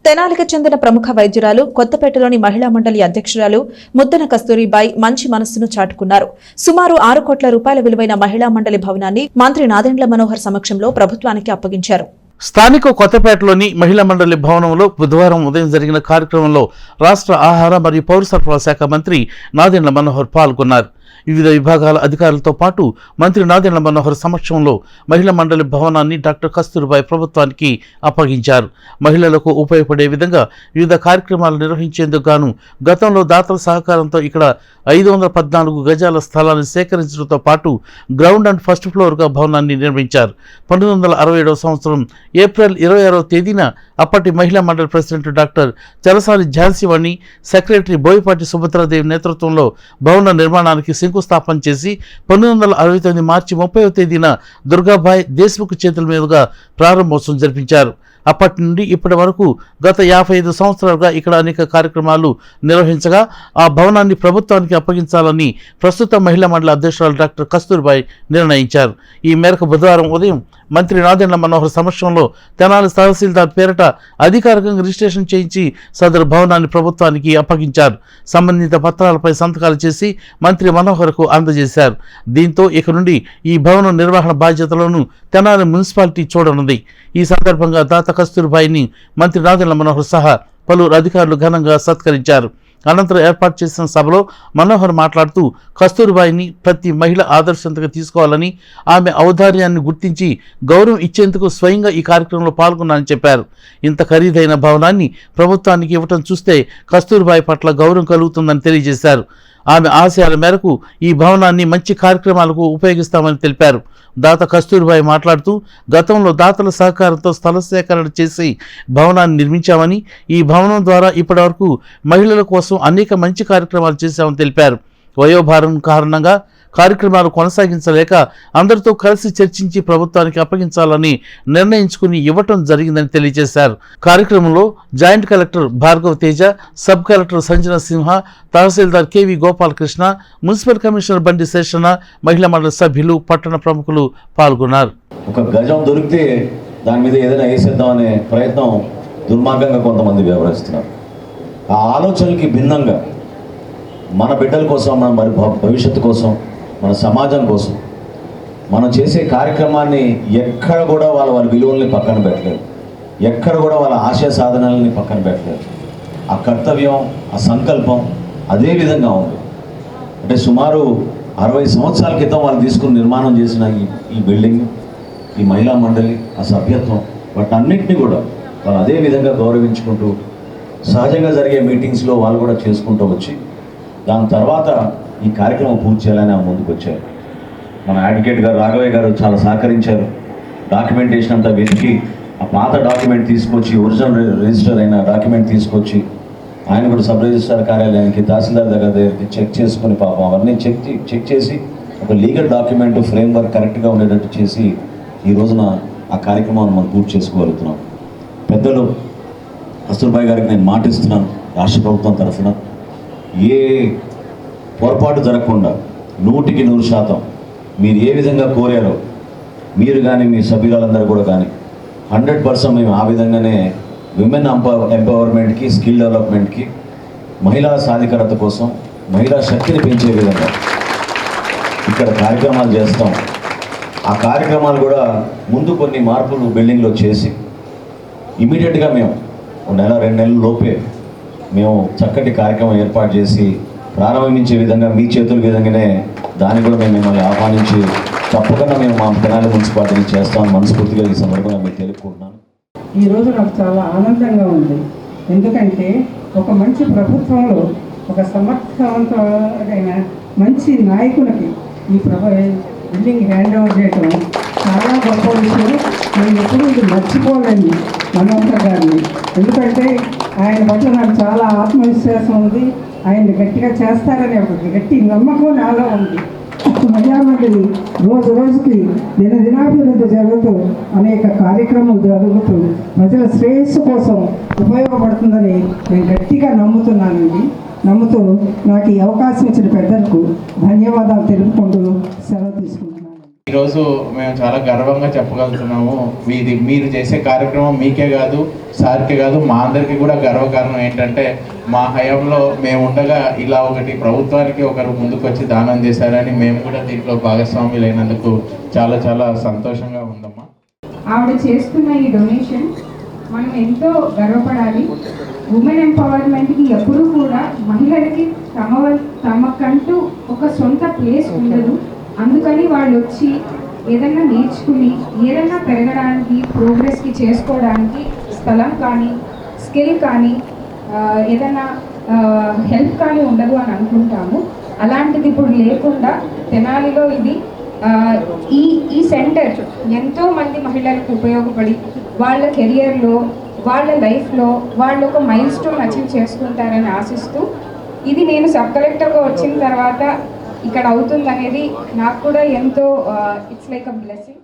తెనాలికి చెందిన ప్రముఖ వైద్యురాలు కొత్తపేటలోని మహిళా మండలి అధ్యక్షురాలు ముద్దన కస్తూరిబాయి మంచి మనస్సును చాటుకున్నారు. సుమారు 6 కోట్ల రూపాయల విలువైన మహిళా మండలి భవనాన్ని మంత్రి నాదెండ్ల మనోహర్ సమక్షంలో ప్రభుత్వానికి అప్పగించారు. స్థానిక కొత్తపేటలోని మహిళా మండలి భవనంలో బుధవారం ఉదయం జరిగిన కార్యక్రమంలో రాష్ట్ర ఆహార మరియు పౌర సరఫరాల శాఖ మంత్రి నాదెండ్ల మనోహర్ పాల్గొన్నారు. వివిధ విభాగాల అధికారులతో పాటు మంత్రి నాదెండ్ల మనోహర్ సమక్షంలో మహిళా మండలి భవనాన్ని డాక్టర్ కస్తూరిబాయి ప్రభుత్వానికి అప్పగించారు. మహిళలకు ఉపయోగపడే విధంగా వివిధ కార్యక్రమాలు నిర్వహించేందుకు గాను గతంలో దాతల సహకారంతో ఇక్కడ 514 గజాల స్థలాన్ని సేకరించడంతో పాటు గ్రౌండ్ అండ్ ఫస్ట్ ఫ్లోర్గా భవనాన్ని నిర్మించారు. 1967 సంవత్సరం ఏప్రిల్ 26వ తేదీన అప్పటి మహిళా మండలి president doctor Chalasani Jhansivani, secretary Boyapati Subhadra Devi నేతృత్వంలో భవన నిర్మాణానికి శంకుస్థాపన చేసి 1969 మార్చి 30వ తేదీన దుర్గాబాయ్ దేశ్ముఖ్ చేతుల మీదుగా ప్రారంభోత్సవం జరిపించారు. అప్పటి నుండి ఇప్పటి వరకు గత 55 సంవత్సరాలుగా ఇక్కడ అనేక కార్యక్రమాలు నిర్వహించగా ఆ భవనాన్ని ప్రభుత్వానికి అప్పగించాలని ప్రస్తుత మహిళా మండలి అధ్యక్షురాలు డాక్టర్ కస్తూరిబాయి నిర్ణయించారు. ఈ మేరకు బుధవారం ఉదయం మంత్రి నాదెండ్ల మనోహర్ సమక్షంలో తెనాలి తహసీల్దార్ పేరిట అధికారికంగా రిజిస్ట్రేషన్ చేయించి సదరు భవనాన్ని ప్రభుత్వానికి అప్పగించారు. సంబంధిత పత్రాలపై సంతకాలు చేసి మంత్రి మనోహర్కు అందజేశారు. దీంతో ఇక నుండి ఈ భవనం నిర్వహణ బాధ్యతలను తెనాలి మున్సిపాలిటీ చూడనుంది. ఈ సందర్భంగా దాత కస్తూరిబాయిని మంత్రి నాదెండ్ల మనోహర్ సహా పలువురు అధికారులు ఘనంగా సత్కరించారు. అనంతరం ఏర్పాటు చేసిన సభలో మనోహర్ మాట్లాడుతూ కస్తూరిబాయిని ప్రతి మహిళ ఆదర్శంతగా తీసుకోవాలని, ఆమె ఔదార్యాన్ని గుర్తించి గౌరవం ఇచ్చేందుకు స్వయంగా ఈ కార్యక్రమంలో పాల్గొన్నానని చెప్పారు. ఇంత ఖరీదైన భవనాన్ని ప్రభుత్వానికి ఇవ్వటం చూస్తే కస్తూరిబాయి పట్ల గౌరవం కలుగుతుందని తెలియజేశారు. ఆమె ఆశయాల మేరకు ఈ భవనాన్ని మంచి కార్యక్రమాలకు ఉపయోగిస్తామని తెలిపారు. దాత కస్తూరిబాయి మాట్లాడుతూ గతంలో దాతల సహకారంతో స్థల సేకరణ చేసి భవనాన్ని నిర్మించామని, ఈ భవనం ద్వారా ఇప్పటివరకు మహిళల కోసం అనేక మంచి కార్యక్రమాలు చేశామని తెలిపారు. వయోభారం కారణంగా కార్యక్రమాలు కొనసాగించలేక అందరితో కలిసి చర్చించి ప్రభుత్వానికి అప్పగించాలని నిర్ణయించుకుని ఇవ్వటం జరిగిందని తెలియజేశారు. కార్యక్రమంలో joint collector Bhargav Teja, sub collector Sanjana Simha, తహసీల్దార్ కేవి గోపాలకృష్ణ, మున్సిపల్ కమిషనర్ బండి శేషన్న, మహిళా మండలి సభ్యులు, పట్టణ ప్రముఖులు పాల్గొన్నారు. ఒక గజం దొరికితే దాని మీద ఏదైనా వేసేద్దాం అనే ప్రయత్నం దుర్మార్గంగా కొంతమంది వ్యవహరిస్తున్నారు. ఆ ఆలోచనలకి భిన్నంగా మన బిడ్డల కోసం, మన భవిష్యత్తు కోసం, మన సమాజం కోసం మనం చేసే కార్యక్రమాన్ని ఎక్కడ కూడా వాళ్ళ విలువల్ని పక్కన పెట్టలేదు, ఎక్కడ కూడా వాళ్ళ ఆశయ సాధనల్ని పక్కన పెట్టలేదు. ఆ కర్తవ్యం, ఆ సంకల్పం అదే విధంగా ఉంది. అంటే సుమారు 60 సంవత్సరాల క్రితం వాళ్ళు తీసుకుని నిర్మాణం చేసిన ఈ బిల్డింగ్, ఈ మహిళా మండలి, ఆ సభ్యత్వం, వాటన్నిటినీ కూడా వాళ్ళు అదే విధంగా గౌరవించుకుంటూ సహజంగా జరిగే మీటింగ్స్లో వాళ్ళు కూడా చేసుకుంటూ వచ్చి దాని తర్వాత ఈ కార్యక్రమం పూర్తి చేయాలని ముందుకు వచ్చారు. మన అడ్వకేట్ గారు రాఘవయ్య గారు చాలా సహకరించారు. డాక్యుమెంటేషన్ అంతా వెతికి ఆ పాత డాక్యుమెంట్ తీసుకొచ్చి, ఒరిజినల్ రిజిస్టర్ అయిన డాక్యుమెంట్ తీసుకొచ్చి ఆయన కూడా సబ్ రిజిస్ట్రార్ కార్యాలయానికి, తహసీల్దార్ దగ్గరికి చెక్ చేసుకుని పాపం అవన్నీ చెక్ చేసి ఒక లీగల్ డాక్యుమెంట్ ఫ్రేమ్వర్క్ కరెక్ట్గా ఉండేటట్టు చేసి ఈ రోజున ఆ కార్యక్రమాన్ని మనం పూర్తి చేసుకోగలుగుతున్నాం. పెద్దలు కస్తూరిబాయి గారికి నేను మాటిస్తున్నాను, రాష్ట్ర ప్రభుత్వం తరఫున ఏ పొరపాటు జరగకుండా 100% మీరు ఏ విధంగా కోరారో మీరు కానీ మీ సభ్యులందరూ కూడా కానీ 100% మేము ఆ విధంగానే విమెన్ ఎంపవర్మెంట్కి, స్కిల్ డెవలప్మెంట్కి, మహిళా సాధికారత కోసం, మహిళా శక్తిని పెంచే విధంగా ఇక్కడ కార్యక్రమాలు చేస్తాం. ఆ కార్యక్రమాలు కూడా ముందు కొన్ని మార్పులు బిల్డింగ్లో చేసి ఇమీడియట్గా మేము 1 నెల 2 నెలల లోపే మేము చక్కటి కార్యక్రమం ఏర్పాటు చేసి ప్రారంభించే విధంగా మీ చేతుల విధంగానే దాన్ని కూడా మేము మిమ్మల్ని ఆహ్వానించి తప్పకుండా మేము మా తెనాలి మున్సిపాలిటీని చేస్తామని మనస్ఫూర్తిగా ఈ సందర్భంగా మీకు తెలుపుకుంటున్నాను. ఈరోజు నాకు చాలా ఆనందంగా ఉంది. ఎందుకంటే ఒక మంచి ప్రభుత్వంలో ఒక సమర్థవంతమైన మంచి నాయకులకి ఈ బిల్డింగ్ హ్యాండ్ ఓవర్ చేయడం చాలా గొప్ప విషయం. నేను ఎప్పుడూ ఇది మర్చిపోలేను మనోహర్ గారిని. ఎందుకంటే ఆయన పట్ల నాకు చాలా ఆత్మవిశ్వాసం ఉంది. ఆయన గట్టిగా చేస్తారనే ఒక గట్టి నమ్మకం నాలో ఉంది. మహిళా మండలి రోజు రోజుకి దినదినాభివృద్ధి జరుగుతూ అనేక కార్యక్రమాలు జరుగుతూ ప్రజల శ్రేయస్సు కోసం ఉపయోగపడుతుందని నేను గట్టిగా నమ్ముతున్నానండి. నమ్ముతూ నాకు ఈ అవకాశం ఇచ్చిన పెద్దలకు ధన్యవాదాలు తెలుపుకుంటూ సెలవు తీసుకుంటున్నాను. ఈరోజు మేము చాలా గర్వంగా చెప్పగలుగుతున్నాము. మీరు చేసే కార్యక్రమం మీకే కాదు, సార్కే కాదు, మా అందరికీ కూడా గర్వకారణం ఏంటంటే మా హయాంలో మేము ఉండగా ఇలా ఒకటి ప్రభుత్వానికి ఒకరు ముందుకొచ్చి దానం చేశారని మేము కూడా దీంట్లో భాగస్వాములైనందుకు చాలా చాలా సంతోషంగా ఉందమ్మా. ఆవిడ చేస్తున్న ఈ డొనేషన్ మనం ఎంతో గర్వపడాలి. ఉమెన్ ఎంపవర్మెంట్కి ఎప్పుడూ కూడా మహిళలకి తమకంటూ ఒక సొంత ప్లేస్ ఉండదు. అందుకని వాళ్ళు వచ్చి ఏదైనా నేర్చుకుని ఏదైనా పెరగడానికి, ప్రోగ్రెస్కి చేసుకోవడానికి స్థలం కానీ, స్కిల్ కానీ, ఏదైనా హెల్ప్ కానీ ఉండదు అని అనుకుంటాము. అలాంటిది ఇప్పుడు లేకుండా తెనాలిలో ఇది ఈ సెంటర్ ఎంతోమంది మహిళలకు ఉపయోగపడి వాళ్ళ కెరియర్లో, వాళ్ళ లైఫ్లో వాళ్ళు ఒక మైల్ స్టోన్ అచీవ్ చేసుకుంటారని ఆశిస్తూ, ఇది నేను సబ్ కలెక్టర్గా వచ్చిన తర్వాత ఇక్కడ అవుతుందనేది నాకు కూడా ఎంతో ఇట్స్ లైక్ అ బ్లెస్సింగ్.